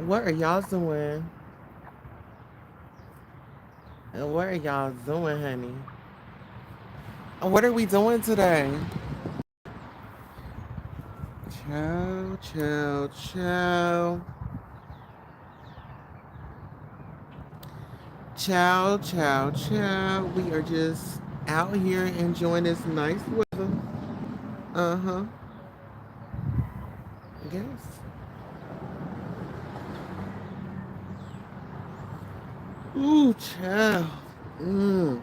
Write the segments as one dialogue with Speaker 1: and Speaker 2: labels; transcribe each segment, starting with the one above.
Speaker 1: What are y'all doing? And what are y'all doing, honey? And what are we doing today? Ciao, ciao, ciao. Ciao, ciao, ciao. We are just out here enjoying this nice weather. Uh-huh. Yes. Ooh, ciao. Mm.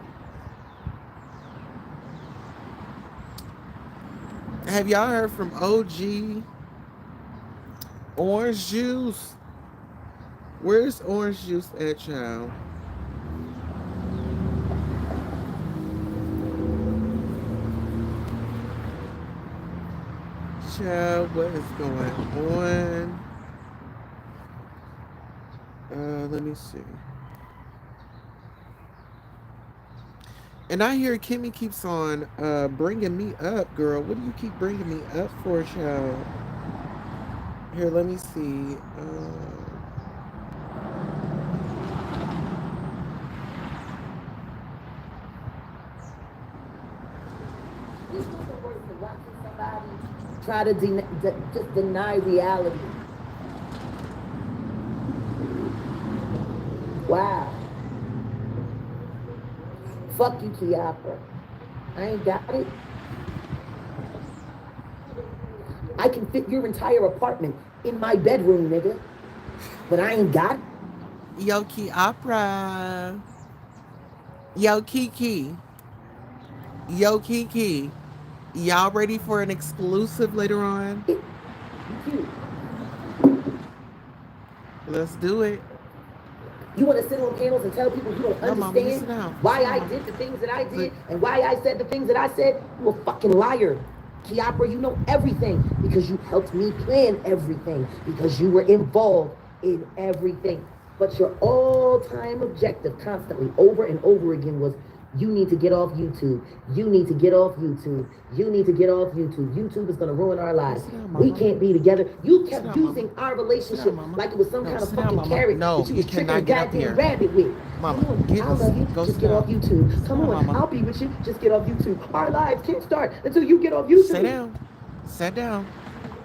Speaker 1: Have y'all heard from OG Orange Juice? Where's Orange Juice at, child? Child, what is going on? Let me see. And I hear Kimmie keeps on bringing me up, girl. What do you keep bringing me up for, child? Here, let me see.
Speaker 2: This was the worst of watching somebody try to just deny reality. Wow. Fuck you, Kiara. I ain't got it. I can fit your entire apartment in my bedroom, nigga. But I ain't got it.
Speaker 1: Yo, Opera. Yo, Kiki. Yo, Kiki. Y'all ready for an exclusive later on? Let's do it.
Speaker 2: You want to sit on panels and tell people you don't understand why I did the things that I did and why I said the things that I said? You a fucking liar. Kiara, you know everything because you helped me plan everything, because you were involved in everything. But your all-time objective constantly, over and over again, was you need to get off YouTube. You need to get off YouTube. You need to get off YouTube. YouTube is going to ruin our lives. We can't be together. You kept using our relationship like it was some kind of fucking carrot that you was tricking a goddamn rabbit with.
Speaker 1: Mama,
Speaker 2: I love you. Just get off YouTube. Come on, I'll be with you. Just get off YouTube. Our lives can't start until you get off YouTube.
Speaker 1: Sit down. Sit down.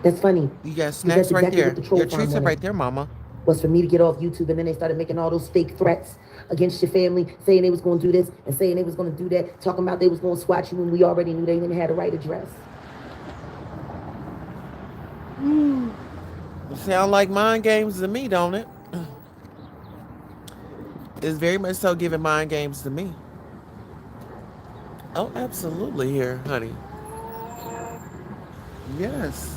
Speaker 2: That's funny.
Speaker 1: You got snacks right there. Your treats are right there, Mama.
Speaker 2: Was for me to get off YouTube, and then they started making all those fake threats against your family, saying they was going to do this and saying they was going to do that, talking about they was going to swat you when we already knew they didn't have the right address.
Speaker 1: Sound like mind games to me, don't it? It's very much so giving mind games to me. Oh, absolutely here, honey. Yes.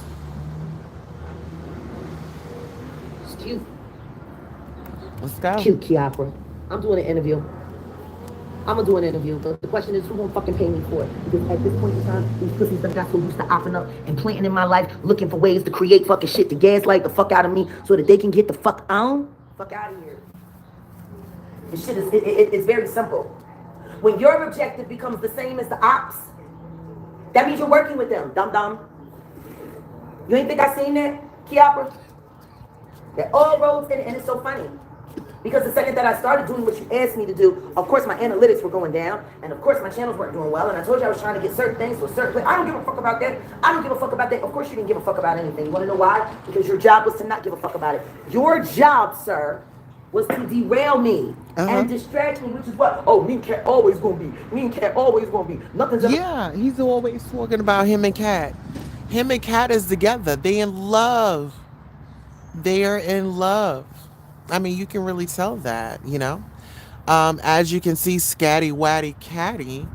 Speaker 2: It's cute.
Speaker 1: Let's go.
Speaker 2: Cute, Kiara. I'm doing an interview. I'm gonna do an interview. But the question is, who gonna fucking pay me for it? Because at this point in time, these pussies that got so used to opping up and planting in my life, looking for ways to create fucking shit to gaslight the fuck out of me so that they can get the fuck on. Fuck out of here. This shit is, it's very simple. When your objective becomes the same as the ops, that means you're working with them, dum-dum. You ain't think I seen that, Kiara? That all roads, and it's so funny. Because the second that I started doing what you asked me to do, of course my analytics were going down, and of course my channels weren't doing well, and I told you I was trying to get certain things to a certain place. I don't give a fuck about that. I don't give a fuck about that. Of course you didn't give a fuck about anything. You want to know why? Because your job was to not give a fuck about it. Your job, sir, was to derail me and distract me, which is what? Oh, me and Kat always gonna be. Me and Kat always gonna be. Nothing's ever...
Speaker 1: Yeah, he's always talking about him and Kat. Him and Kat is together. They in love. They are in love. I mean, you can really tell that, you know. As you can see, Scatty Waddy Catty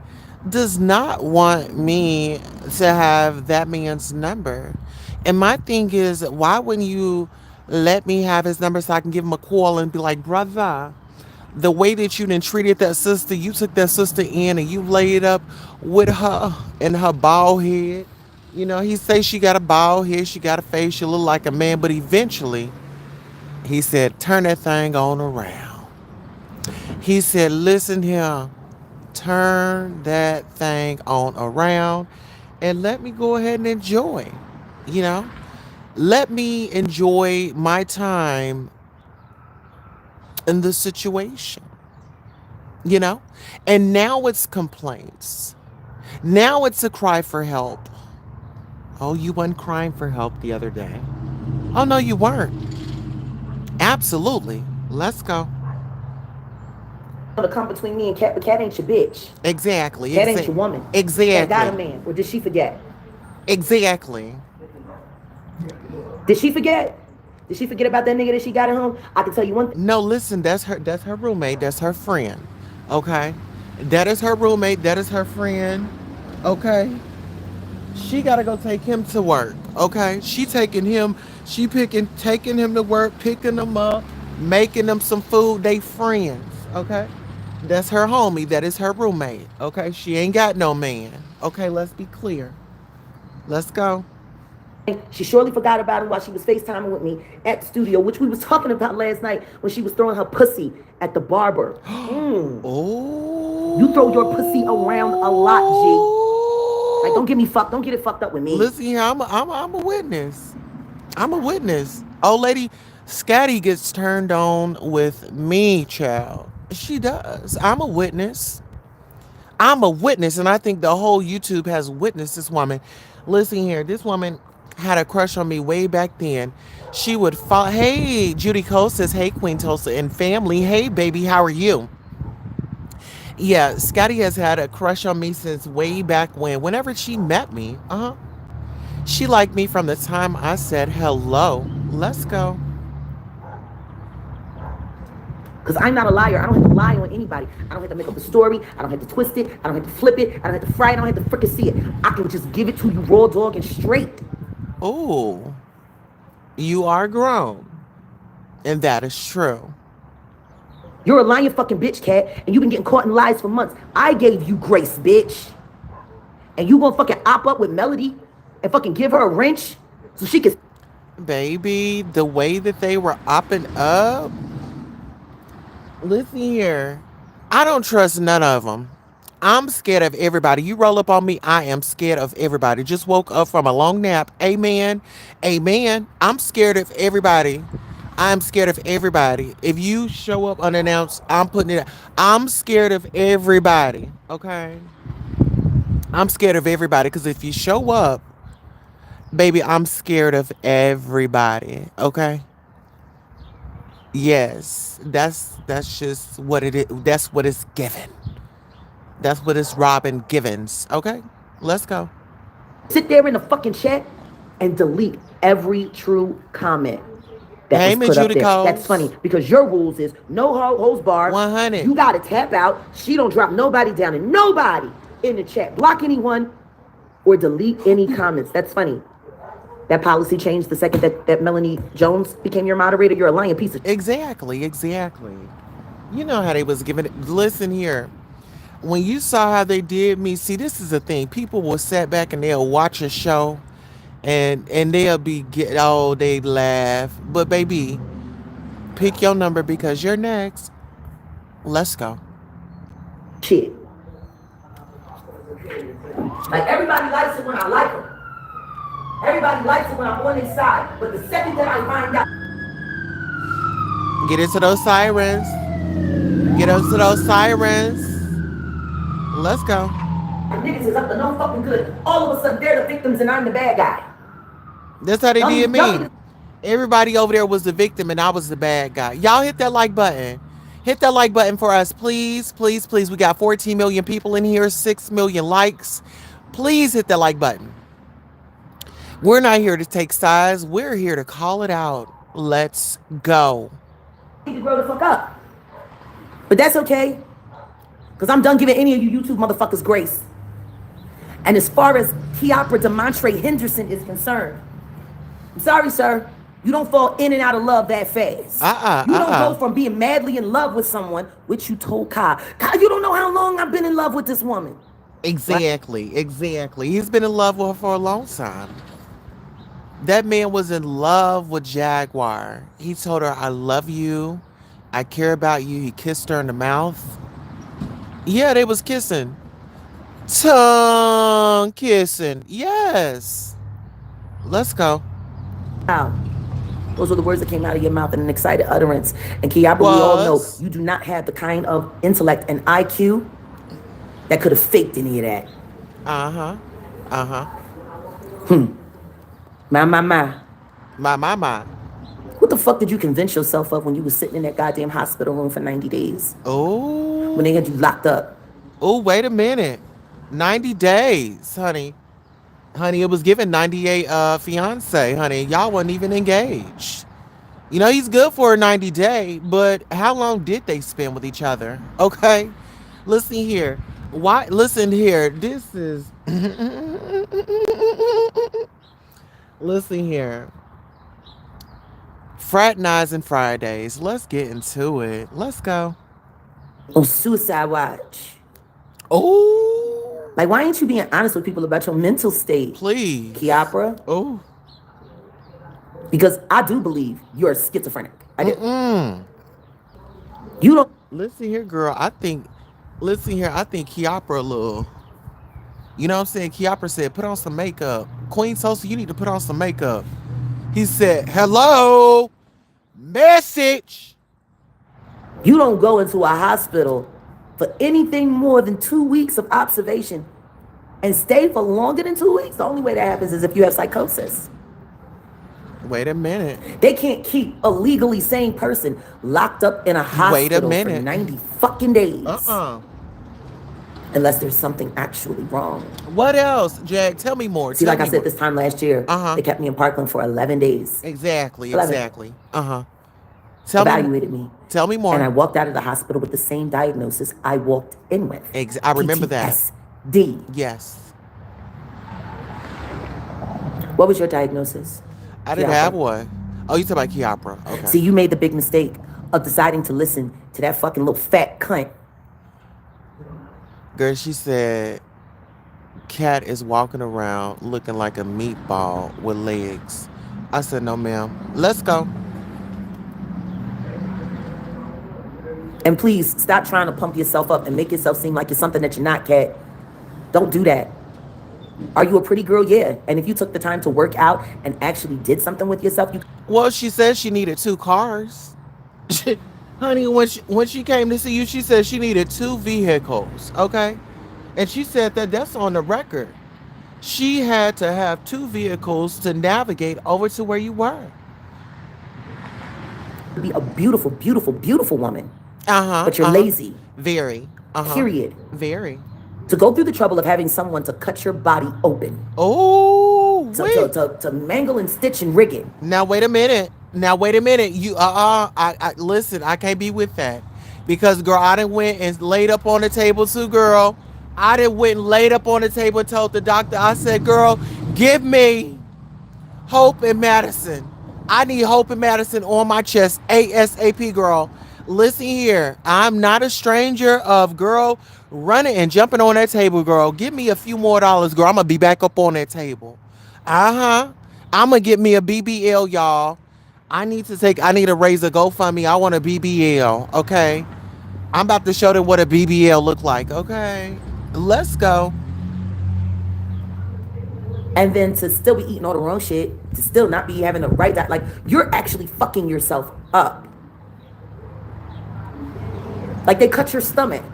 Speaker 1: does not want me to have that man's number. And my thing is, why wouldn't you let me have his number so I can give him a call and be like, brother, the way that you done treated that sister, you took that sister in and you laid up with her and her bald head. You know, he say she got a bald head, she got a face, she look like a man, but eventually he said, turn that thing on around. He said, listen here, turn that thing on around and let me go ahead and enjoy, you know? Let me enjoy my time in the situation, you know? And now it's complaints. Now it's a cry for help. Oh, you weren't crying for help the other day. Oh, no, you weren't. Absolutely. Let's go.
Speaker 2: To come between me and Kat, but Kat ain't your bitch.
Speaker 1: Exactly.
Speaker 2: Kat ain't your woman. Kat got a
Speaker 1: Exactly.
Speaker 2: man. Or did she forget?
Speaker 1: Exactly.
Speaker 2: Did she forget? Did she forget about that nigga that she got at home? I can tell you one thing.
Speaker 1: No, listen, that's her roommate, that's her friend. Okay? That is her roommate, that is her friend. Okay? She gotta go take him to work. Okay? Taking him to work, picking him up, making him some food. They friends. Okay? That's her homie, that is her roommate. Okay? She ain't got no man. Okay, let's be clear. Let's go.
Speaker 2: She surely forgot about him while she was FaceTiming with me at the studio, which we was talking about last night when she was throwing her pussy at the barber.
Speaker 1: Oh.
Speaker 2: You throw your pussy around a lot, G. Like, don't get it fucked up with me.
Speaker 1: Listen here, I'm a witness. I'm a witness. Old lady Scotty gets turned on with me, child. She does. I'm a witness. I'm a witness, and I think the whole YouTube has witnessed this woman. Listen here, this woman had a crush on me way back then. She would follow. Hey, Judy Cole says, "Hey, Queen Tulsa and family. Hey, baby, how are you?" Yeah, Scotty has had a crush on me since way back when. Whenever she met me, she liked me from the time I said hello. Let's go.
Speaker 2: Because I'm not a liar. I don't have to lie on anybody. I don't have to make up a story. I don't have to twist it. I don't have to flip it. I don't have to fry it. I don't have to freaking see it. I can just give it to you raw dog and straight.
Speaker 1: Oh, you are grown. And that is true.
Speaker 2: You're a lying fucking bitch, Kat, and you've been getting caught in lies for months. I gave you grace, bitch. And you gonna fucking op up with Melody and fucking give her a wrench so she can...
Speaker 1: Baby, the way that they were opping up. Listen here. I don't trust none of them. I'm scared of everybody. You roll up on me, I am scared of everybody. Just woke up from a long nap. Amen. Amen. I'm scared of everybody. I'm scared of everybody. If you show up unannounced, I'm putting it. I'm scared of everybody. Okay. I'm scared of everybody because if you show up, baby, I'm scared of everybody. Okay. Yes, that's just what it is. That's what it's given. That's what it's Robin Givens. Okay, let's go.
Speaker 2: sit there in the fucking chat and delete every true comment that
Speaker 1: Hey,
Speaker 2: was
Speaker 1: Miss
Speaker 2: put up
Speaker 1: Judy
Speaker 2: there. That's funny
Speaker 1: Coles.
Speaker 2: because your rules is no holds barred.
Speaker 1: 100.
Speaker 2: You gotta tap out. She don't drop nobody down and nobody in the chat. Block anyone or delete any comments. That's funny. That policy changed the second that Melanie Jones became your moderator. You're a lying piece of...
Speaker 1: Exactly, exactly. You know how they was giving it. Listen here. When you saw how they did me, see, this is the thing. People will sit back and they'll watch a show and they'll be they laugh. But baby, pick your number because you're next. Let's go.
Speaker 2: shit. Like, everybody likes it when I like them. Everybody likes it when I'm on their side. But the second that I find out...
Speaker 1: Get into those sirens. Get into those sirens. Let's go.
Speaker 2: niggas is up to no fucking good, all of a sudden they're the victims and I'm the bad guy.
Speaker 1: That's how they did me. Everybody over there was the victim and I was the bad guy. Y'all hit that like button. Hit that like button for us, please, please, please. We got 14 million people in here, 6 million likes. Please hit that like button. We're not here to take sides. We're here to call it out. Let's go.
Speaker 2: You can grow the fuck up. But that's okay. Because I'm done giving any of you YouTube motherfuckers grace. And as far as Kiara DeMontre Henderson is concerned, I'm sorry, sir. You don't fall in and out of love that fast. You don't go from being madly in love with someone, which you told Kai. Kai, you don't know how long I've been in love with this woman.
Speaker 1: Exactly, exactly. He's been in love with her for a long time. That man was in love with Jaguar. He told her, I love you. I care about you. He kissed her in the mouth. Yeah, they was kissing. Tongue kissing. Yes. Let's go.
Speaker 2: Wow. Those were the words that came out of your mouth in an excited utterance. And Kiara, we all know
Speaker 1: Was.
Speaker 2: you do not have the kind of intellect and IQ that could have faked any of that.
Speaker 1: Uh-huh. Uh-huh.
Speaker 2: My.
Speaker 1: My.
Speaker 2: What the fuck did you convince yourself of when you was sitting in that goddamn hospital room for 90 days? When they
Speaker 1: Oh.
Speaker 2: had you locked up?
Speaker 1: Oh, wait a minute. 90 days, honey. Honey, it was given 98 fiance, honey. Y'all wasn't even engaged. You know, he's good for a 90-day, but how long did they spend with each other? Okay? Listen here. Why listen here. This is listen here. Fraternizing Fridays. Let's get into it. Let's go.
Speaker 2: On suicide watch.
Speaker 1: Oh,
Speaker 2: Like, why ain't you being honest with people about your mental state,
Speaker 1: please.
Speaker 2: Kiara?
Speaker 1: Oh.
Speaker 2: Because I do believe you're schizophrenic. I do.
Speaker 1: Mm-mm.
Speaker 2: You don't.
Speaker 1: Listen here, girl. Listen here. I think Kiara a little. You know what I'm saying? Kiara said, put on some makeup. Queen Sosa, you need to put on some makeup. He said, hello, message.
Speaker 2: You don't go into a hospital for anything more than 2 weeks of observation and stay for longer than 2 weeks. The only way that happens is if you have psychosis.
Speaker 1: Wait a minute.
Speaker 2: They can't keep a legally sane person locked up in a
Speaker 1: Wait a
Speaker 2: hospital for
Speaker 1: minute.
Speaker 2: 90 fucking days.
Speaker 1: Uh-uh.
Speaker 2: Unless there's something actually wrong.
Speaker 1: What else, Jack? Tell me more.
Speaker 2: See,
Speaker 1: Tell
Speaker 2: like
Speaker 1: me
Speaker 2: I said,
Speaker 1: more.
Speaker 2: this time last year, they kept me in Parkland for 11 days.
Speaker 1: Exactly,
Speaker 2: 11.
Speaker 1: exactly. Tell
Speaker 2: Evaluated me.
Speaker 1: Tell me more.
Speaker 2: And I walked out of the hospital with the same diagnosis I walked in with.
Speaker 1: I remember that.
Speaker 2: PTSD.
Speaker 1: Yes.
Speaker 2: What was your diagnosis?
Speaker 1: I didn't
Speaker 2: Kiara?
Speaker 1: have one. Oh, you talking about Kiara. Okay.
Speaker 2: See, you made the big mistake of deciding to listen to that fucking little fat cunt.
Speaker 1: Girl, she said, Kat is walking around looking like a meatball with legs. I said, no, ma'am. Let's go.
Speaker 2: And please stop trying to pump yourself up and make yourself seem like you're something that you're not, Kat. Don't do that. Are you a pretty girl? Yeah. And if you took the time to work out and actually did something with yourself, you.
Speaker 1: Well, she said she needed 2 cars. Honey, when she came to see you, she said she needed 2 vehicles, okay? And she said that's on the record. She had to have 2 vehicles to navigate over to where you were.
Speaker 2: Be a beautiful, beautiful, beautiful woman.
Speaker 1: Uh-huh.
Speaker 2: But you're lazy.
Speaker 1: Very.
Speaker 2: Period.
Speaker 1: Very.
Speaker 2: To go through the trouble of having someone to cut your body open.
Speaker 1: Oh,
Speaker 2: to mangle and stitch and rig it.
Speaker 1: Now wait a minute. You I listen, I can't be with that. Because girl, I done went and laid up on the table too, girl. I done went and laid up on the table and told the doctor, I said, girl, give me Hope and Madison. I need Hope and Madison on my chest. ASAP, girl. Listen here. I'm not a stranger of, girl, running and jumping on that table, girl. Give me a few more dollars, girl. I'm going to be back up on that table. I'm going to get me a BBL, y'all. I need to raise a GoFundMe. I want a BBL, okay? I'm about to show them what a BBL look like, okay? Let's go.
Speaker 2: And then to still be eating all the wrong shit, to still not be having the right, like, you're actually fucking yourself up. Like, they cut your stomach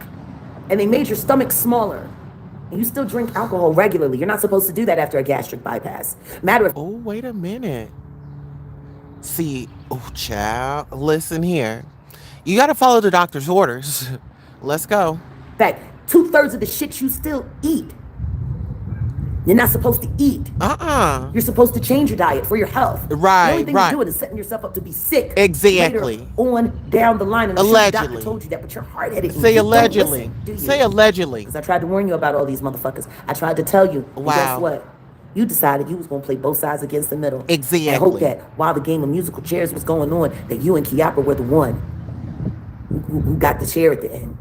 Speaker 2: and they made your stomach smaller. And you still drink alcohol regularly. You're not supposed to do that after a gastric bypass.
Speaker 1: Oh, wait a minute. See, oh, child, listen here. You got to follow the doctor's orders. Let's go.
Speaker 2: In fact, 2/3 of the shit you still eat, you're not supposed to eat. You're supposed to change your diet for your health.
Speaker 1: Right,
Speaker 2: the only thing you're doing is setting yourself up to be sick.
Speaker 1: Exactly.
Speaker 2: Later on down the line. And I'm sure the doctor told you that, but you're hard-headed.
Speaker 1: Say allegedly. Say allegedly.
Speaker 2: Because I tried to warn you about all these motherfuckers. I tried to tell you.
Speaker 1: Wow.
Speaker 2: And guess what? You decided you was going to play both sides against the middle.
Speaker 1: Exactly.
Speaker 2: And hope that while the game of musical chairs was going on, that you and Kiara were the one who got the chair at the end.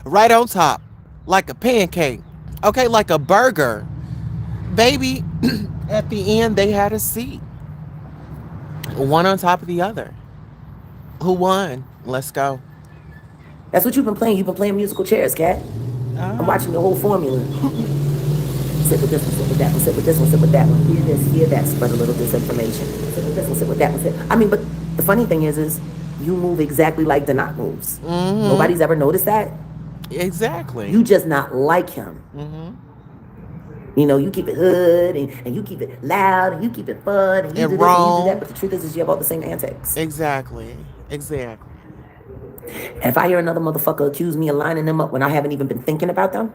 Speaker 1: Right on top. Like a pancake. Okay, like a burger. Baby, at the end, they had a seat. One on top of the other. Who won? Let's go.
Speaker 2: That's what you've been playing. You've been playing musical chairs, Kat. I'm watching the whole formula. sit with this one, sit with that one, sit with this one, sit with that one. Hear this, hear that, spread a little disinformation. Sit with this one, sit with that one, sit. I mean, but the funny thing is you move exactly like DANI moves. Nobody's ever noticed that.
Speaker 1: Exactly.
Speaker 2: You just not like him. You know, you keep it hood and you keep it loud and you keep it fun and you do this and you do that. But the truth is you have all the same antics.
Speaker 1: Exactly. Exactly.
Speaker 2: And if I hear another motherfucker accuse me of lining them up when I haven't even been thinking about them,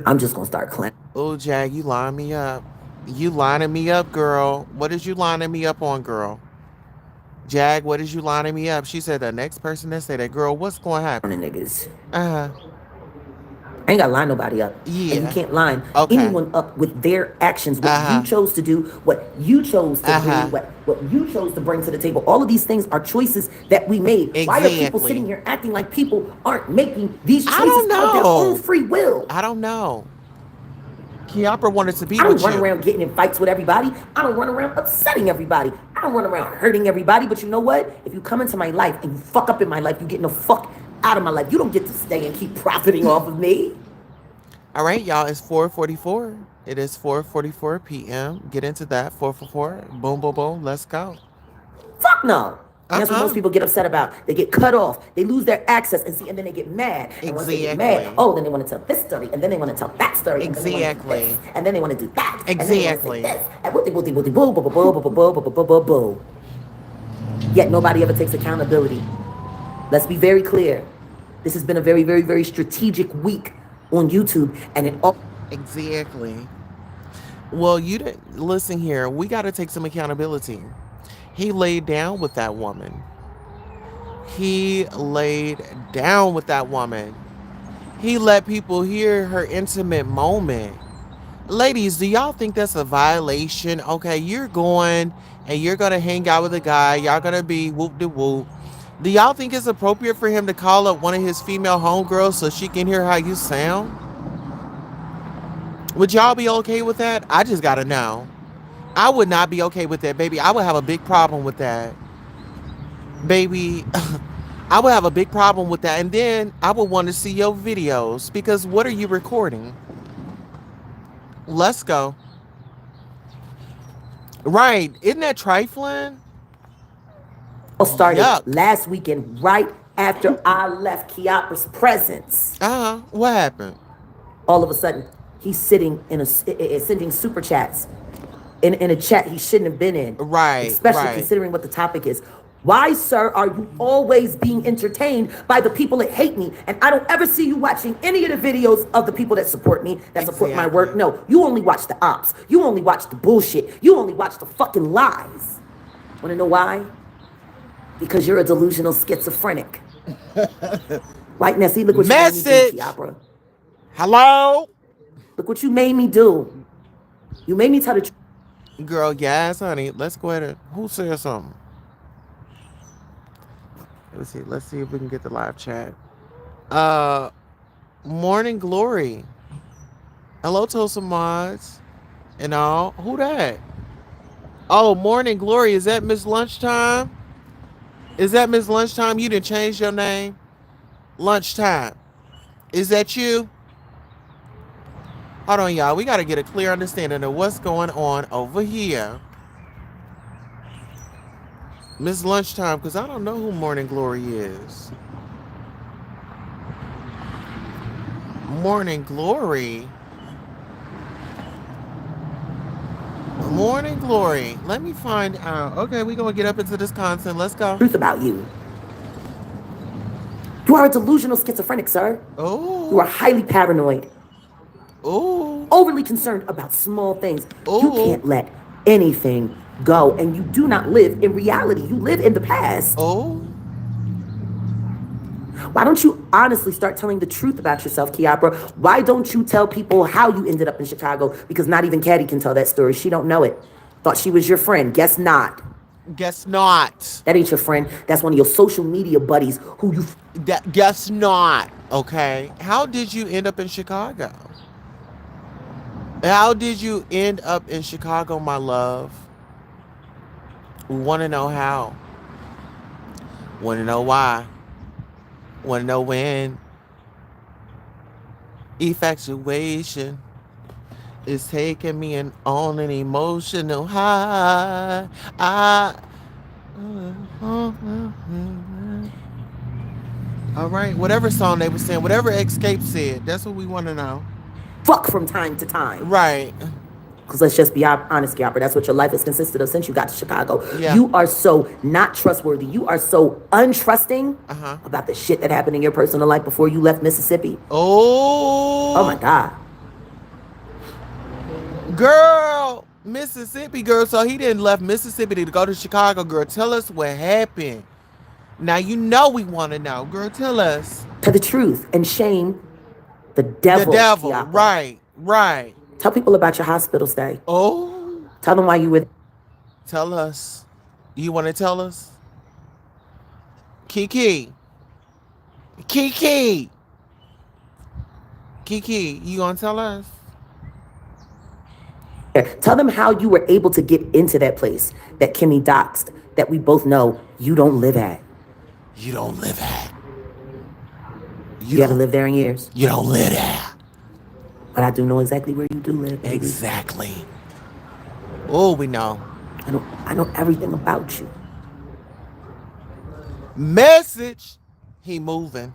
Speaker 2: I'm just gonna start cleansing.
Speaker 1: Oh, Jag, you lining me up. You lining me up, girl. What is you lining me up on, girl? Jag, what is you lining me up? She said the next person that said that, girl, what's going to happen?
Speaker 2: Niggas.
Speaker 1: Uh-huh.
Speaker 2: I ain't gotta line nobody up.
Speaker 1: Yeah.
Speaker 2: And you can't line anyone up with their actions, what you chose to do, what you chose to do, what you chose to bring to the table. All of these things are choices that we made.
Speaker 1: Exactly.
Speaker 2: Why are people sitting here acting like people aren't making these choices of their own free will?
Speaker 1: I don't know. Kiara wanted to be
Speaker 2: I
Speaker 1: with
Speaker 2: don't run around getting in fights with everybody. I don't run around upsetting everybody. I don't run around hurting everybody. But you know what? If you come into my life and you fuck up in my life, you get no fuck out of my life. You don't get to stay and keep profiting off of me.
Speaker 1: All right, y'all. It's 4:44. It is 4:44 p.m. Get into that. 444. Boom, boom, boom. Let's go.
Speaker 2: Fuck no. And that's what most people get upset about. They get cut off. They lose their access and see, and then they get mad. And once they get mad, oh, then they want to tell this story, and then they want to tell that story.
Speaker 1: Exactly.
Speaker 2: And then they want to do that.
Speaker 1: Exactly.
Speaker 2: And wooty wooty wooty boo boo boo boo boo boo boo boo boo boo. Yet nobody ever takes accountability. Let's be very clear. This has been a very, very, very strategic week on YouTube, and it all.
Speaker 1: Exactly. Well, you didn't listen here. We got to take some accountability. He laid down with that woman. He laid down with that woman. He let people hear her intimate moment. Ladies, do y'all think that's a violation? Okay, you're going and you're going to hang out with a guy. Y'all going to be whoop-de-whoop. Do y'all think it's appropriate for him to call up one of his female homegirls so she can hear how you sound? Would y'all be okay with that? I just got to know. I would not be okay with that, baby. I would have a big problem with that. Baby, I would have a big problem with that. And then I would want to see your videos because what are you recording? Let's go. Right. Isn't that trifling?
Speaker 2: Started last weekend, right after I left Kiara's presence.
Speaker 1: What happened?
Speaker 2: All of a sudden, he's sitting sending super chats in a chat he shouldn't have been in.
Speaker 1: Right.
Speaker 2: Especially considering what the topic is. Why, sir, are you always being entertained by the people that hate me? And I don't ever see you watching any of the videos of the people that support me, that support my work. No, you only watch the ops. You only watch the bullshit. You only watch the fucking lies. Want to know why? Because you're a delusional schizophrenic. Right, Nessie? Look what you made me do, Kiara.
Speaker 1: Hello?
Speaker 2: Look what you made me do. You made me tell the truth.
Speaker 1: Girl, yes, honey. Let's go ahead and... Who said something? Let's see if we can get the live chat. Morning Glory. Hello, Toast Mods. And all. Who that? Oh, Morning Glory. Is that Miss Lunchtime? Is that Miss Lunchtime? You didn't change your name? Lunchtime. Is that you? Hold on, y'all. We got to get a clear understanding of what's going on over here. Miss Lunchtime, because I don't know who Morning Glory is. Morning Glory. Morning Glory. Let me find out. Okay, we're going to get up into this content. Let's go.
Speaker 2: Truth about you. You are a delusional schizophrenic, sir.
Speaker 1: Oh.
Speaker 2: You are highly paranoid.
Speaker 1: Oh.
Speaker 2: Overly concerned about small things.
Speaker 1: Ooh.
Speaker 2: You can't let anything go, and you do not live in reality. You live in the past.
Speaker 1: Oh.
Speaker 2: Why don't you honestly start telling the truth about yourself, Kiara? Why don't you tell people how you ended up in Chicago? Because not even Caddy can tell that story. She don't know it. Thought she was your friend. Guess not.
Speaker 1: Guess not.
Speaker 2: That ain't your friend. That's one of your social media buddies who you...
Speaker 1: Guess not. Okay. How did you end up in Chicago? How did you end up in Chicago, my love? We want to know how. Want to know why. Want to know when. Infatuation is taking me on an emotional high. I. All right, whatever song they were saying, whatever Escape said, that's what we want to know.
Speaker 2: Fuck from time to time.
Speaker 1: Right.
Speaker 2: Because let's just be honest, Gabber. That's what your life has consisted of since you got to Chicago.
Speaker 1: Yeah.
Speaker 2: You are so not trustworthy. You are so untrusting
Speaker 1: Uh-huh.
Speaker 2: about the shit that happened in your personal life before you left Mississippi.
Speaker 1: Oh.
Speaker 2: Oh my God.
Speaker 1: Girl, Mississippi girl. So he didn't left Mississippi to go to Chicago, girl. Tell us what happened. Now you know we want to know, girl. Tell us.
Speaker 2: To the truth and shame the
Speaker 1: The
Speaker 2: devil.
Speaker 1: devil.
Speaker 2: Kiapa.
Speaker 1: Right. Right.
Speaker 2: Tell people about your hospital stay.
Speaker 1: Oh.
Speaker 2: Tell them why you were.
Speaker 1: Tell us. You want to tell us? Kiki. Kiki. Kiki, you gonna tell us?
Speaker 2: Tell them how you were able to get into that place that Kimmie doxed, that we both know you don't live at.
Speaker 1: You don't live at.
Speaker 2: You haven't lived there in years.
Speaker 1: You don't live there.
Speaker 2: But I do know exactly where you do live, baby.
Speaker 1: Exactly. Oh, we know.
Speaker 2: I know everything about you.
Speaker 1: Message. He moving.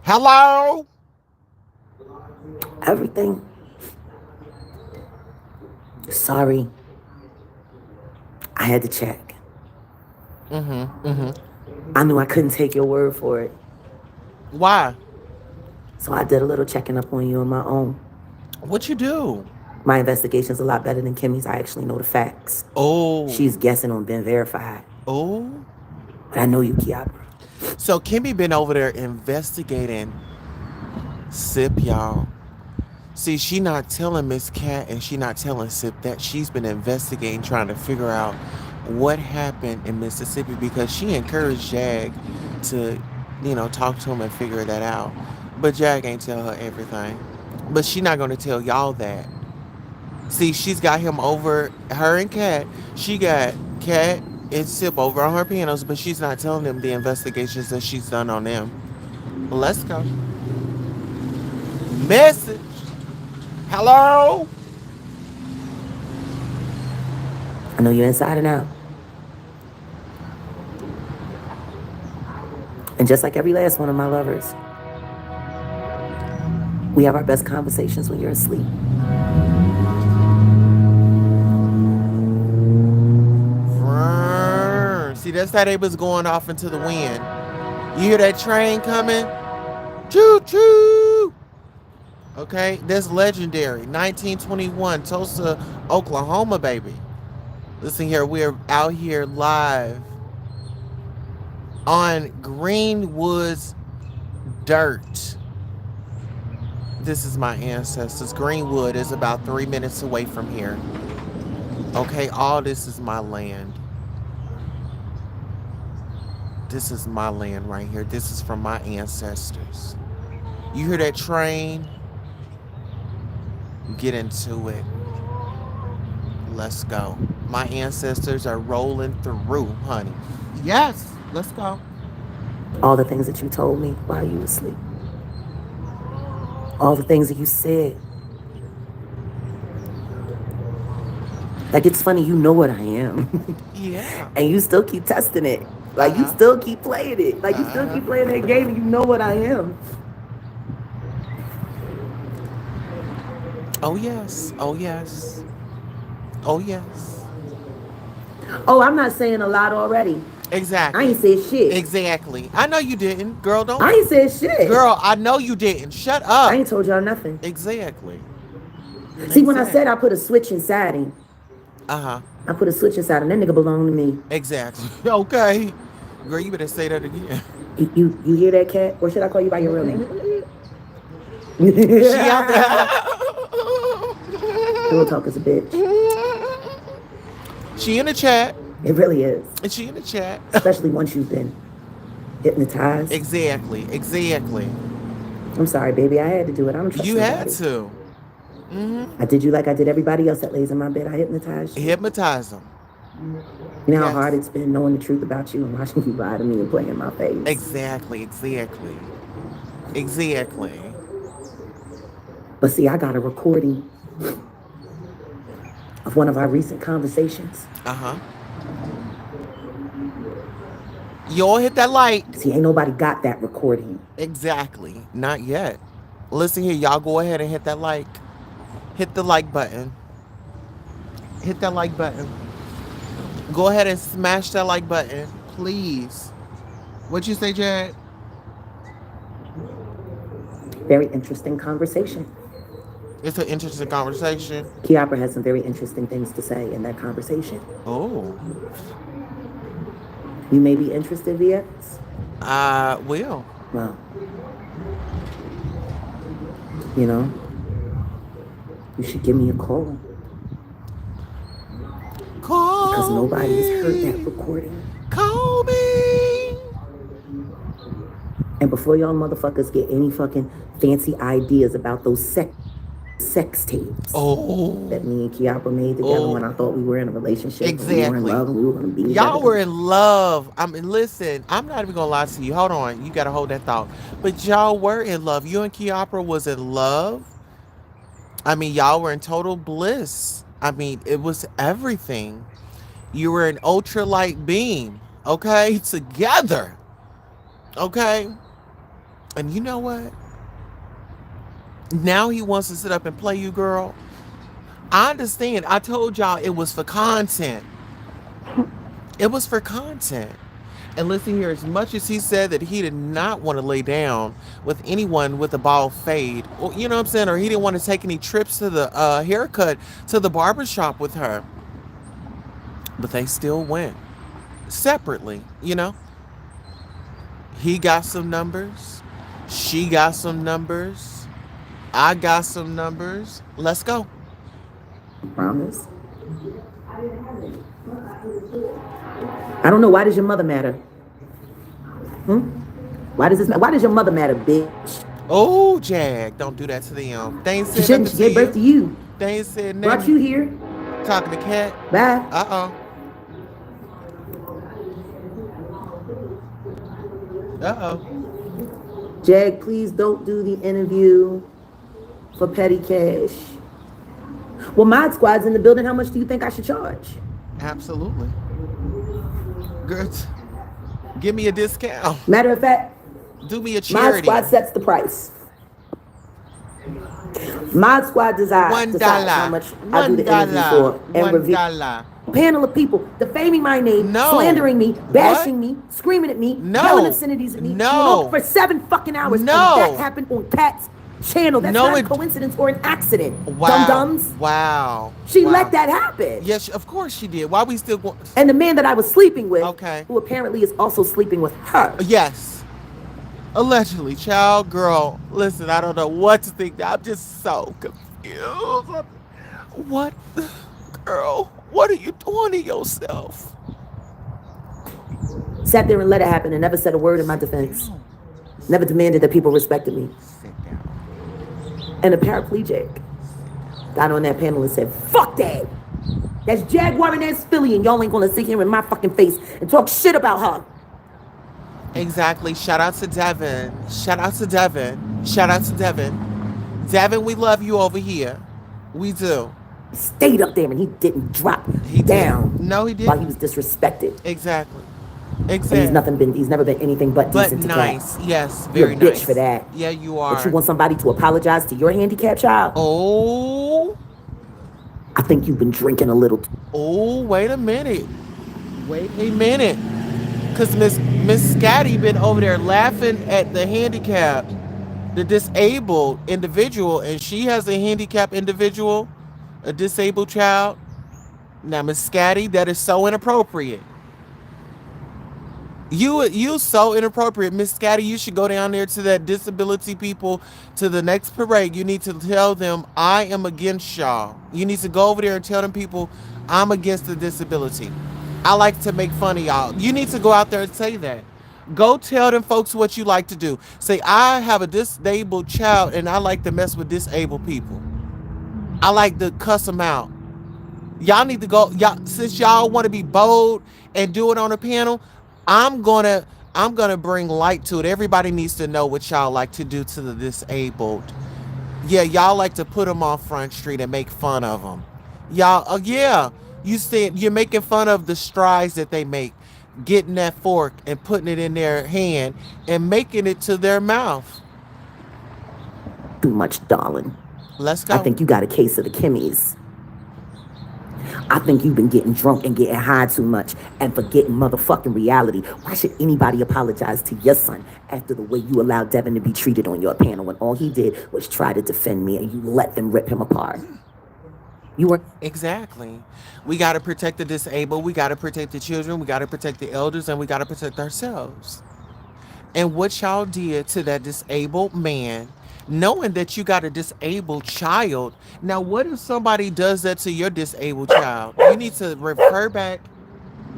Speaker 1: Hello?
Speaker 2: Everything. Sorry. I had to check. I knew I couldn't take your word for it.
Speaker 1: Why?
Speaker 2: So I did a little checking up on you on my own.
Speaker 1: What you do?
Speaker 2: My investigation's a lot better than Kimmie's. I actually know the facts.
Speaker 1: Oh.
Speaker 2: She's guessing on being verified.
Speaker 1: Oh.
Speaker 2: But I know you, Kiapa.
Speaker 1: So Kimmie been over there investigating Sip, y'all. See, she not telling Miss Kat and she not telling Sip that she's been investigating, trying to figure out what happened in Mississippi, because she encouraged Jag to, talk to him and figure that out. But Jag ain't tell her everything. But she not gonna tell y'all that. See, she's got him over, her and Kat. She got Kat and Sip over on her pianos, but she's not telling them the investigations that she's done on them. Let's go. Message. Hello?
Speaker 2: I know you're inside and out. And just like every last one of my lovers, we have our best conversations when you're asleep.
Speaker 1: See, that's how they was going off into the wind. You hear that train coming? Choo choo! Okay, that's legendary. 1921, Tulsa, Oklahoma, baby. Listen here, we're out here live on Greenwood's dirt. This is my ancestors. Greenwood is about 3 minutes away from here. Okay, all this is my land. This is my land right here. This is from my ancestors. You hear that train? Get into it. Let's go. My ancestors are rolling through, honey. Yes, let's go.
Speaker 2: All the things that you told me while you were asleep. All the things that you said. Like, it's funny, you know what I am.
Speaker 1: Yeah.
Speaker 2: And you still keep testing it. Like, you still keep playing it. Like, you still keep playing that game and you know what I am.
Speaker 1: Oh, yes. Oh, yes. Oh, yes.
Speaker 2: Oh, I'm not saying a lot already.
Speaker 1: Exactly.
Speaker 2: I ain't said shit.
Speaker 1: Exactly. I know you didn't. Girl, don't.
Speaker 2: I ain't said shit.
Speaker 1: Girl, I know you didn't. Shut up.
Speaker 2: I ain't told y'all nothing.
Speaker 1: Exactly.
Speaker 2: See, when I said I put a switch inside him,
Speaker 1: I
Speaker 2: put a switch inside him. That nigga belong to me.
Speaker 1: Exactly. Okay. Girl, you better say that again.
Speaker 2: You hear that, Kat? Or should I call you by your real name?
Speaker 1: She out there.
Speaker 2: Pillow talk is a bitch.
Speaker 1: She in the chat.
Speaker 2: It really is.
Speaker 1: And she in the chat.
Speaker 2: Especially once you've been hypnotized.
Speaker 1: Exactly. Exactly.
Speaker 2: I'm sorry, baby. I had to do it. I don't trust
Speaker 1: You had
Speaker 2: nobody.
Speaker 1: to.
Speaker 2: I did you like I did everybody else that lays in my bed. I hypnotized you.
Speaker 1: Hypnotize them.
Speaker 2: You know how hard it's been knowing the truth about you and watching you lie to me and play in my face.
Speaker 1: Exactly. Exactly. Exactly.
Speaker 2: But see, I got a recording of one of our recent conversations.
Speaker 1: Uh-huh. You all hit that like.
Speaker 2: See, ain't nobody got that recording.
Speaker 1: Exactly. Not yet. Listen here, y'all go ahead and hit that like. Hit the like button. Hit that like button. Go ahead and smash that like button, please. What you say, Jad?
Speaker 2: Very interesting conversation.
Speaker 1: It's an interesting conversation.
Speaker 2: Kiara has some very interesting things to say in that conversation.
Speaker 1: Oh.
Speaker 2: You may be interested, VX?
Speaker 1: I will.
Speaker 2: Well, you know, you should give me a call.
Speaker 1: Call
Speaker 2: because nobody has heard that
Speaker 1: me.
Speaker 2: recording.
Speaker 1: Call me.
Speaker 2: And before y'all motherfuckers get any fucking fancy ideas about those sex tapes that me and Kiara made together when I thought we were in a relationship,
Speaker 1: exactly.
Speaker 2: we were in love, and we were gonna be
Speaker 1: Y'all
Speaker 2: together.
Speaker 1: were in love. I mean, listen, I'm not even gonna lie to you. Hold on, you gotta hold that thought. But y'all were in love. You and Kiara was in love. I mean, y'all were in total bliss. I mean, it was everything. You were an ultralight beam, okay, together, okay. And you know what? Now he wants to sit up and play you, girl. I understand. I told y'all it was for content. It was for content. And listen here, as much as he said that he did not want to lay down with anyone with a bald fade, or, you know what I'm saying, or he didn't want to take any trips to the haircut, to the barbershop with her, but they still went separately, you know? He got some numbers. She got some numbers. I got some numbers. Let's go.
Speaker 2: Promise. I don't know. Why does your mother matter? Why does your mother matter, bitch?
Speaker 1: Oh, Jag, don't do that to them. They ain't
Speaker 2: She
Speaker 1: said
Speaker 2: shouldn't.
Speaker 1: nothing
Speaker 2: She
Speaker 1: to
Speaker 2: gave birth to
Speaker 1: you.
Speaker 2: you.
Speaker 1: They ain't said
Speaker 2: Brought you
Speaker 1: nothing.
Speaker 2: here.
Speaker 1: Talking to Kat.
Speaker 2: Bye.
Speaker 1: Uh-oh. Uh-oh.
Speaker 2: Jag, please don't do the interview for petty cash. Well, Mod Squad's in the building. How much do you think I should charge?
Speaker 1: Absolutely. Good. Give me a discount.
Speaker 2: Matter of fact,
Speaker 1: Do me a
Speaker 2: Mod
Speaker 1: charity.
Speaker 2: Squad sets the price. Mod Squad decides how much I do the interview for and review.
Speaker 1: $1.
Speaker 2: Panel of people defaming my name,
Speaker 1: No.
Speaker 2: slandering me, bashing
Speaker 1: What?
Speaker 2: me, screaming at me,
Speaker 1: No.
Speaker 2: yelling obscenities at me.
Speaker 1: No.
Speaker 2: For 7 fucking hours.
Speaker 1: No.
Speaker 2: And that happened on Kat's channel. That's
Speaker 1: No,
Speaker 2: not a
Speaker 1: it-
Speaker 2: coincidence or an accident.
Speaker 1: Wow.
Speaker 2: Dum-dums.
Speaker 1: Wow.
Speaker 2: She
Speaker 1: Wow.
Speaker 2: let that happen.
Speaker 1: Yes, of course she did. Why we still going?
Speaker 2: And the man that I was sleeping with,
Speaker 1: Okay.
Speaker 2: who apparently is also sleeping with her.
Speaker 1: Yes. Allegedly, child, girl. Listen, I don't know what to think. I'm just so confused. What, girl? What are you doing to yourself?
Speaker 2: Sat there and let it happen and never said a word in my defense. Never demanded that people respected me.
Speaker 1: Sit down.
Speaker 2: And a paraplegic got on that panel and said, fuck that. That's JAGUARWRIGHT Philly, and y'all ain't gonna sit here in my fucking face and talk shit about her.
Speaker 1: Exactly. Shout out to Devin. Shout out to Devin. Shout out to Devin. Devin, we love you over here. We do.
Speaker 2: Stayed up there and he didn't drop
Speaker 1: He
Speaker 2: down.
Speaker 1: did. No, he didn't.
Speaker 2: While he was disrespected.
Speaker 1: Exactly.
Speaker 2: And
Speaker 1: Exactly.
Speaker 2: he's never been anything but
Speaker 1: But
Speaker 2: decent to
Speaker 1: nice.
Speaker 2: Kat.
Speaker 1: Yes,
Speaker 2: You're
Speaker 1: very
Speaker 2: a bitch
Speaker 1: nice.
Speaker 2: for that.
Speaker 1: Yeah, you are.
Speaker 2: But you want somebody to apologize to your handicapped child?
Speaker 1: Oh.
Speaker 2: I think you've been drinking a little.
Speaker 1: Oh, wait a minute. Wait a minute. Because Miss Scotty been over there laughing at the handicapped, the disabled individual, and she has a handicapped individual, a disabled child. Now, Miss Scotty, that is so inappropriate. You so inappropriate, Miss Scotty. You should go down there to that disability people, to the next parade. You need to tell them I am against y'all. You need to go over there and tell them people I'm against the disability. I like to make fun of y'all. You need to go out there and say that. Go tell them folks what you like to do. Say I have a disabled child and I like to mess with disabled people. I like to cuss them out. Y'all need to go. Y'all, since y'all want to be bold and do it on a panel, I'm gonna bring light to it. Everybody needs to know what y'all like to do to the disabled. Yeah, y'all like to put them on Front Street and make fun of them. Y'all, yeah, you're making fun of the strides that they make, getting that fork and putting it in their hand and making it to their mouth.
Speaker 2: Too much, darling.
Speaker 1: Let's
Speaker 2: I
Speaker 1: go.
Speaker 2: think you got a case of the Kimmies. I think you've been getting drunk and getting high too much and forgetting motherfucking reality. Why should anybody apologize to your son after the way you allowed Devin to be treated on your panel when all he did was try to defend me and you let them rip him apart? You were...
Speaker 1: Exactly. We got to protect the disabled. We got to protect the children. We got to protect the elders, and we got to protect ourselves. And what y'all did to that disabled man, knowing that you got a disabled child. Now, what if somebody does that to your disabled child? You need to refer back.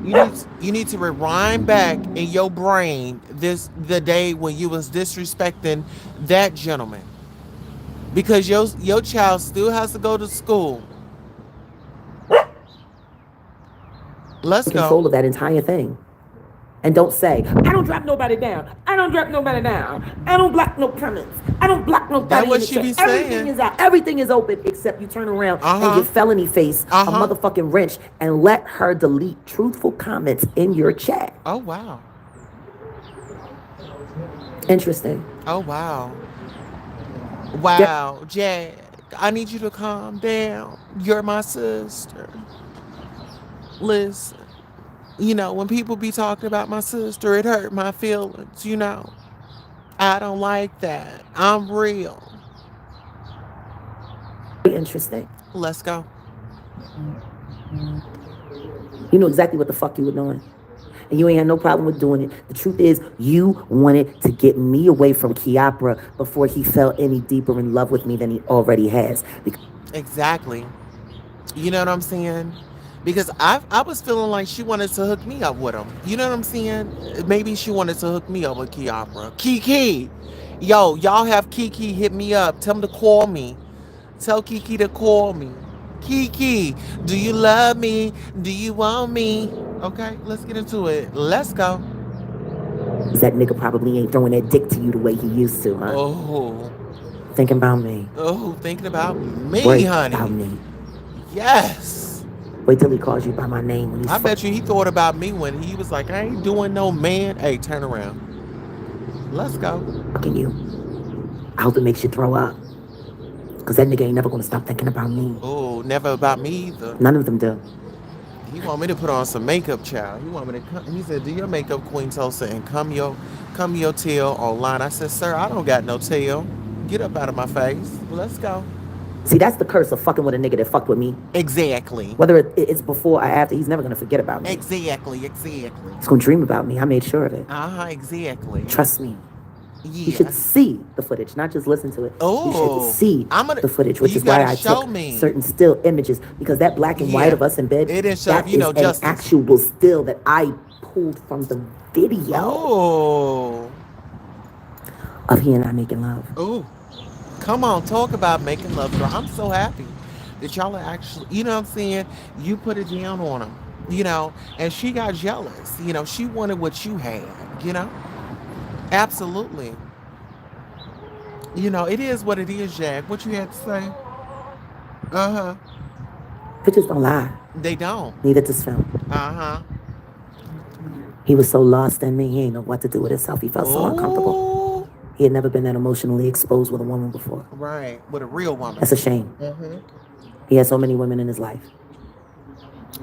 Speaker 1: You need to rewind back in your brain the day when you was disrespecting that gentleman, because your child still has to go to school. Let's go.
Speaker 2: control of that entire thing. And don't say, I don't drop nobody down. I don't drop nobody down. I don't block no comments. I don't block nobody.
Speaker 1: That's what she be saying.
Speaker 2: Everything is out. Everything is open except you turn around and give felony face a motherfucking wrench and let her delete truthful comments in your chat.
Speaker 1: Oh, wow.
Speaker 2: Interesting.
Speaker 1: Oh, wow. Wow. Jag, I need you to calm down. You're my sister. Listen. You know, when people be talking about my sister, it hurt my feelings, you know. I don't like that. I'm real.
Speaker 2: Interesting.
Speaker 1: Let's go.
Speaker 2: You know exactly what the fuck you were doing. And you ain't had no problem with doing it. The truth is, you wanted to get me away from Kiara before he fell any deeper in love with me than he already has.
Speaker 1: Exactly. You know what I'm saying? Because I was feeling like she wanted to hook me up with him. You know what I'm saying? Maybe she wanted to hook me up with Kiara. Kiki. Yo, y'all have Kiki hit me up. Tell him to call me. Tell Kiki to call me. Kiki, do you love me? Do you want me? Okay, let's get into it. Let's go.
Speaker 2: That nigga probably ain't throwing that dick to you the way he used to, huh?
Speaker 1: Oh.
Speaker 2: Thinking about me.
Speaker 1: Oh, thinking about me,
Speaker 2: Worried
Speaker 1: honey.
Speaker 2: about me.
Speaker 1: Yes.
Speaker 2: Wait till he calls you by my name. When
Speaker 1: I bet you he thought about me when he was like, I ain't doing no man. Hey, turn around. Let's go.
Speaker 2: Fucking you. I hope it makes you throw up. Because that nigga ain't never going to stop thinking about me.
Speaker 1: Oh, never about me either.
Speaker 2: None of them do.
Speaker 1: He want me to put on some makeup, child. He want me to come. He said, do your makeup, Queen Tulsa, and come your tail online. I said, sir, I don't got no tail. Get up out of my face. Let's go.
Speaker 2: See, that's the curse of fucking with a nigga that fucked with me.
Speaker 1: Exactly.
Speaker 2: Whether it's before or after, he's never going to forget about me.
Speaker 1: Exactly.
Speaker 2: He's going to dream about me. I made sure of it.
Speaker 1: Exactly.
Speaker 2: Trust me.
Speaker 1: Yeah.
Speaker 2: You should see the footage, not just listen to it.
Speaker 1: Oh,
Speaker 2: you should see the footage, which is why I took certain still images, because that black and white of us in bed,
Speaker 1: it is an
Speaker 2: actual still that I pulled from the video.
Speaker 1: Oh.
Speaker 2: Of he and I making love.
Speaker 1: Oh. Come on, talk about making love, girl. I'm so happy that y'all are actually, you know what I'm saying? You put it down on him, you know, and she got jealous. You know, she wanted what you had, you know? Absolutely. You know, it is what it is, Jag. What you had to say? Uh-huh.
Speaker 2: Pictures don't lie.
Speaker 1: They don't.
Speaker 2: Neither does film.
Speaker 1: Uh-huh.
Speaker 2: He was so lost in me, he ain't know what to do with himself. He felt so uncomfortable. He had never been that emotionally exposed with a woman before.
Speaker 1: Right, with a real woman.
Speaker 2: That's a shame.
Speaker 1: Mm-hmm.
Speaker 2: He had so many women in his life.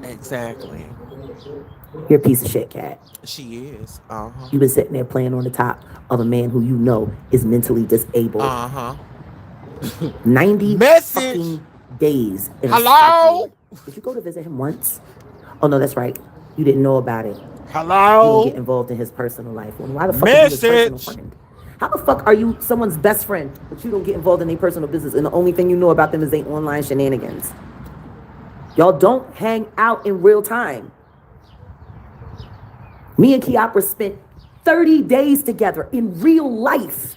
Speaker 1: Exactly.
Speaker 2: You're a piece of shit, Kat.
Speaker 1: She is.
Speaker 2: You've been sitting there playing on the top of a man who you know is mentally disabled. 90 fucking days.
Speaker 1: Hello?
Speaker 2: Did you go to visit him once? Oh, no, that's right. You didn't know about it.
Speaker 1: Hello?
Speaker 2: You don't get involved in his personal life. Well, why the fuck are you his personal friend? How the fuck are you someone's best friend, but you don't get involved in their personal business, and the only thing you know about them is their online shenanigans? Y'all don't hang out in real time. Me and Kiara spent 30 days together in real life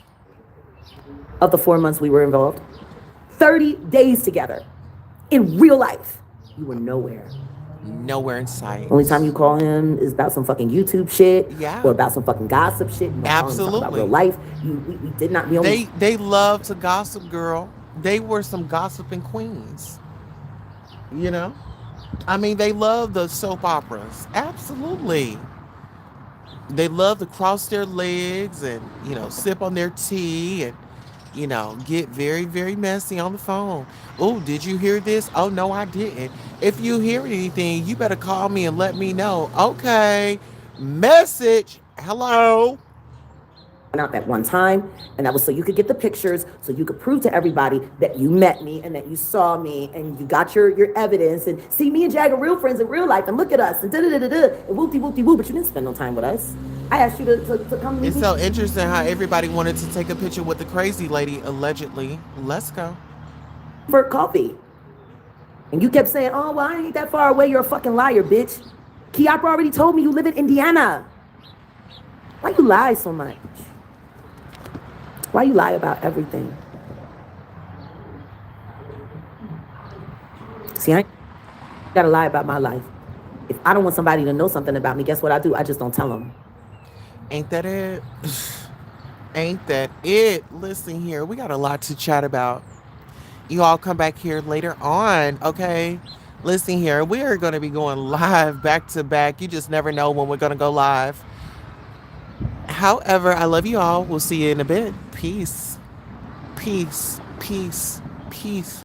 Speaker 2: of the 4 months we were involved. 30 days together in real life. You were nowhere.
Speaker 1: Nowhere in sight.
Speaker 2: Only time you call him is about some fucking YouTube shit,
Speaker 1: yeah,
Speaker 2: or about some fucking gossip shit.
Speaker 1: Absolutely.
Speaker 2: About real life. We did not. We only.
Speaker 1: They love to gossip, girl. They were some gossiping queens, you know? I mean, they love the soap operas. Absolutely. They love to cross their legs and, sip on their tea and, get very, very messy on the phone. Oh, did you hear this? Oh, no, I didn't. If you hear anything, you better call me and let me know. Okay. Message. Hello.
Speaker 2: Out that one time, and that was so you could get the pictures, so you could prove to everybody that you met me and that you saw me and you got your evidence and see me and Jag are real friends in real life and look at us and da da da da da and whoopty whoopty whoop. But you didn't spend no time with us. I asked you to come meet
Speaker 1: It's
Speaker 2: me
Speaker 1: so interesting how everybody wanted to take a picture with the crazy lady, allegedly. Let's go.
Speaker 2: for coffee, and you kept saying, "Oh well, I ain't that far away. You're a fucking liar, bitch." Kiara already told me you live in Indiana. Why you lie so much? Why you lie about everything? See, I ain't gotta lie about my life. If I don't want somebody to know something about me, guess what I do? I just don't tell them.
Speaker 1: Ain't that it? Ain't that it? Listen here, we got a lot to chat about. You all come back here later on, okay? Listen here, we are going to be going live back to back. You just never know when we're going to go live. However, I love you all. We'll see you in a bit. Peace. Peace. Peace. Peace.